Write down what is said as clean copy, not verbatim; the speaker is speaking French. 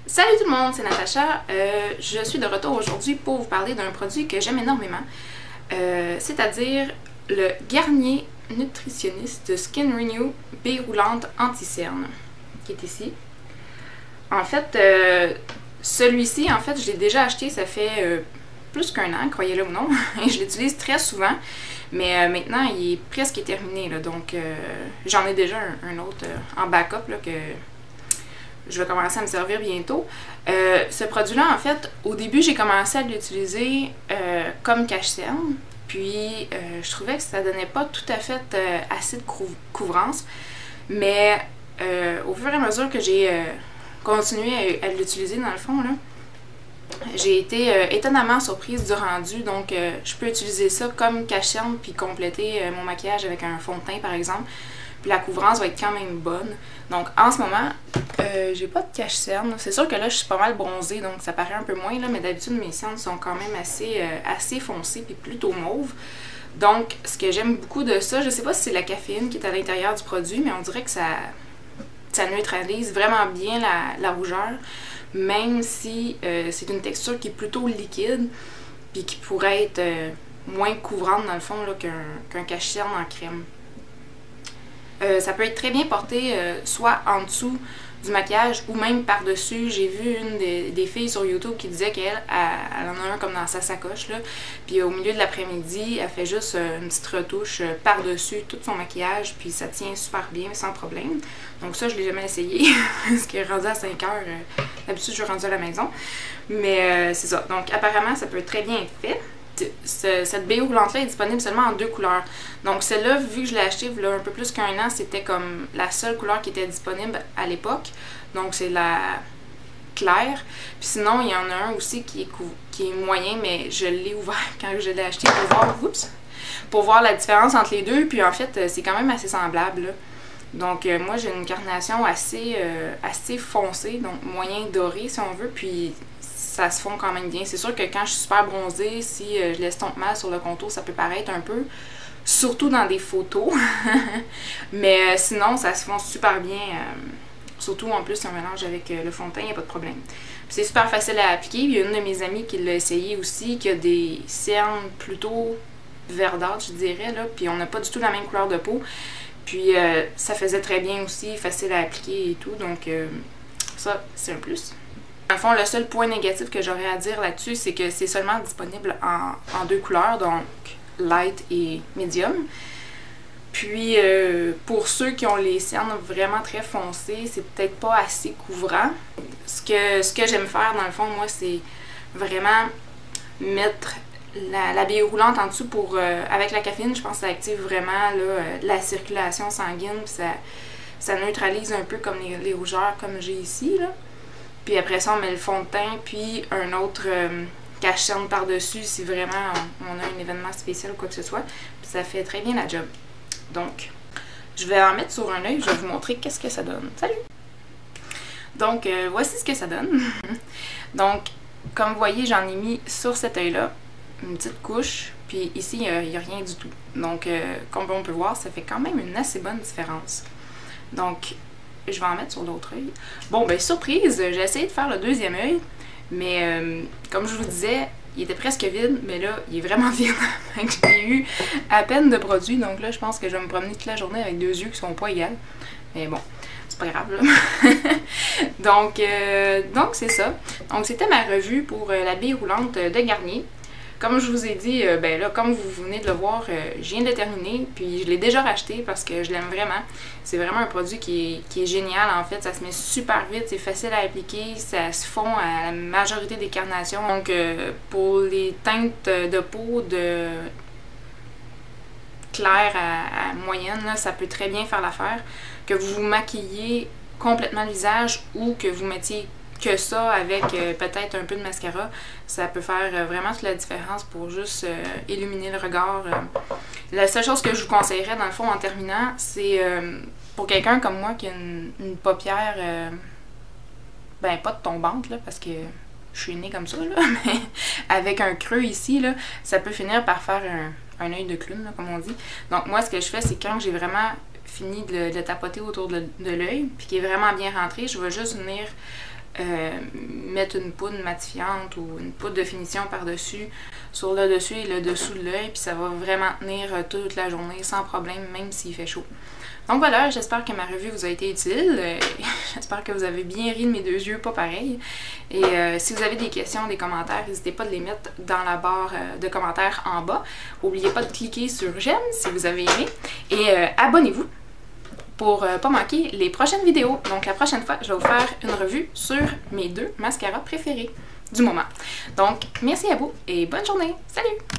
Salut tout le monde, c'est Natacha. Je suis de retour aujourd'hui pour vous parler d'un produit que j'aime énormément, c'est-à-dire le Garnier Nutritionniste Skin Renew Baie Roulante Anti-Cerne, qui est ici. En fait, celui-ci, je l'ai déjà acheté, ça fait plus qu'un an, croyez-le ou non, et je l'utilise très souvent, mais maintenant il est presque terminé, là, donc j'en ai déjà un autre en backup là, que je vais commencer à me servir bientôt. Ce produit-là, en fait, au début, j'ai commencé à l'utiliser comme cache-cerne, puis je trouvais que ça donnait pas tout à fait assez de couvrance, mais au fur et à mesure que j'ai continué à l'utiliser, dans le fond, là, j'ai été étonnamment surprise du rendu, donc je peux utiliser ça comme cache-cerne puis compléter mon maquillage avec un fond de teint, par exemple. Puis la couvrance va être quand même bonne. Donc en ce moment, j'ai pas de cache-cerne. C'est sûr que là, je suis pas mal bronzée, donc ça paraît un peu moins, là, mais d'habitude, mes cernes sont quand même assez foncées puis plutôt mauves. Donc, ce que j'aime beaucoup de ça, je sais pas si c'est la caféine qui est à l'intérieur du produit, mais on dirait que ça neutralise vraiment bien la rougeur, même si c'est une texture qui est plutôt liquide, puis qui pourrait être moins couvrante dans le fond qu'un cache-cerne en crème. Ça peut être très bien porté soit en dessous du maquillage ou même par-dessus. J'ai vu une des filles sur YouTube qui disait qu'elle en a un comme dans sa sacoche, là. Puis au milieu de l'après-midi, elle fait juste une petite retouche par-dessus tout son maquillage, puis ça tient super bien, sans problème. Donc ça, je l'ai jamais essayé, parce qu'il est rendu à 5 heures. D'habitude, je suis rendue à la maison. Mais c'est ça. Donc apparemment, ça peut très bien être fait. Cette baie roulante-là est disponible seulement en 2 couleurs. Donc celle-là, vu que je l'ai achetée il y a un peu plus qu'un an, c'était comme la seule couleur qui était disponible à l'époque. Donc c'est la claire. Puis sinon, il y en a un aussi qui est moyen, mais je l'ai ouvert quand je l'ai acheté pour voir la différence entre les deux. Puis en fait, c'est quand même assez semblable, là. Donc moi, j'ai une carnation assez foncée, donc moyen doré si on veut, puis ça se fond quand même bien. C'est sûr que quand je suis super bronzée, si je l'estompe mal sur le contour, ça peut paraître un peu, surtout dans des photos. Mais sinon, ça se fond super bien, surtout en plus si on mélange avec le fond de teint, il n'y a pas de problème. C'est super facile à appliquer. Il y a une de mes amies qui l'a essayé aussi, qui a des cernes plutôt verdâtres, je dirais, là, puis on n'a pas du tout la même couleur de peau. Puis ça faisait très bien aussi, facile à appliquer et tout, donc ça, c'est un plus. Dans le fond, le seul point négatif que j'aurais à dire là-dessus, c'est que c'est seulement disponible en 2 couleurs, donc light et medium. Puis, pour ceux qui ont les cernes vraiment très foncées, c'est peut-être pas assez couvrant. Ce que j'aime faire, dans le fond, moi, c'est vraiment mettre la baie roulante en dessous pour, avec la caféine, je pense que ça active vraiment là, la circulation sanguine, puis ça neutralise un peu comme les rougeurs comme j'ai ici, là. Puis après ça, on met le fond de teint, puis un autre cache-cerne par-dessus si vraiment on a un événement spécial ou quoi que ce soit. Puis ça fait très bien la job. Donc, je vais en mettre sur un œil, je vais vous montrer qu'est-ce que ça donne. Salut! Donc, voici ce que ça donne. Donc, comme vous voyez, j'en ai mis sur cet œil-là une petite couche, puis ici, il n'y a rien du tout. Donc, comme on peut voir, ça fait quand même une assez bonne différence. Donc, je vais en mettre sur l'autre œil. Bon, ben surprise, j'ai essayé de faire le deuxième œil, mais comme je vous disais, il était presque vide, mais là, il est vraiment vide. J'ai eu à peine de produit, donc là, je pense que je vais me promener toute la journée avec 2 yeux qui sont pas égales. Mais bon, c'est pas grave, là. donc c'est ça. Donc, c'était ma revue pour la baie roulante de Garnier. Comme je vous ai dit, ben là, comme vous venez de le voir, je viens de le terminer, puis je l'ai déjà racheté parce que je l'aime vraiment. C'est vraiment un produit qui est génial, en fait. Ça se met super vite, c'est facile à appliquer, ça se fond à la majorité des carnations. Donc, pour les teintes de peau de claire à moyenne, là, ça peut très bien faire l'affaire. Que vous vous maquillez complètement le visage ou que vous mettiez que ça avec peut-être un peu de mascara, ça peut faire vraiment toute la différence pour juste illuminer le regard. La seule chose que je vous conseillerais dans le fond en terminant, c'est pour quelqu'un comme moi qui a une paupière ben pas de tombante là, parce que je suis née comme ça, là, mais avec un creux ici, là, ça peut finir par faire un œil de clown, là, comme on dit. Donc moi, ce que je fais, c'est quand j'ai vraiment fini de le tapoter autour de l'œil, puis qui est vraiment bien rentré, je vais juste venir mettre une poudre matifiante ou une poudre de finition par-dessus, sur le dessus et le dessous de l'œil, puis ça va vraiment tenir toute la journée sans problème, même s'il fait chaud. Donc voilà, j'espère que ma revue vous a été utile. J'espère que vous avez bien ri de mes deux yeux, pas pareil. Et si vous avez des questions, des commentaires, n'hésitez pas de les mettre dans la barre de commentaires en bas. N'oubliez pas de cliquer sur j'aime si vous avez aimé. Et abonnez-vous pour pas manquer les prochaines vidéos. Donc la prochaine fois, je vais vous faire une revue sur mes 2 mascaras préférés du moment. Donc merci à vous et bonne journée. Salut!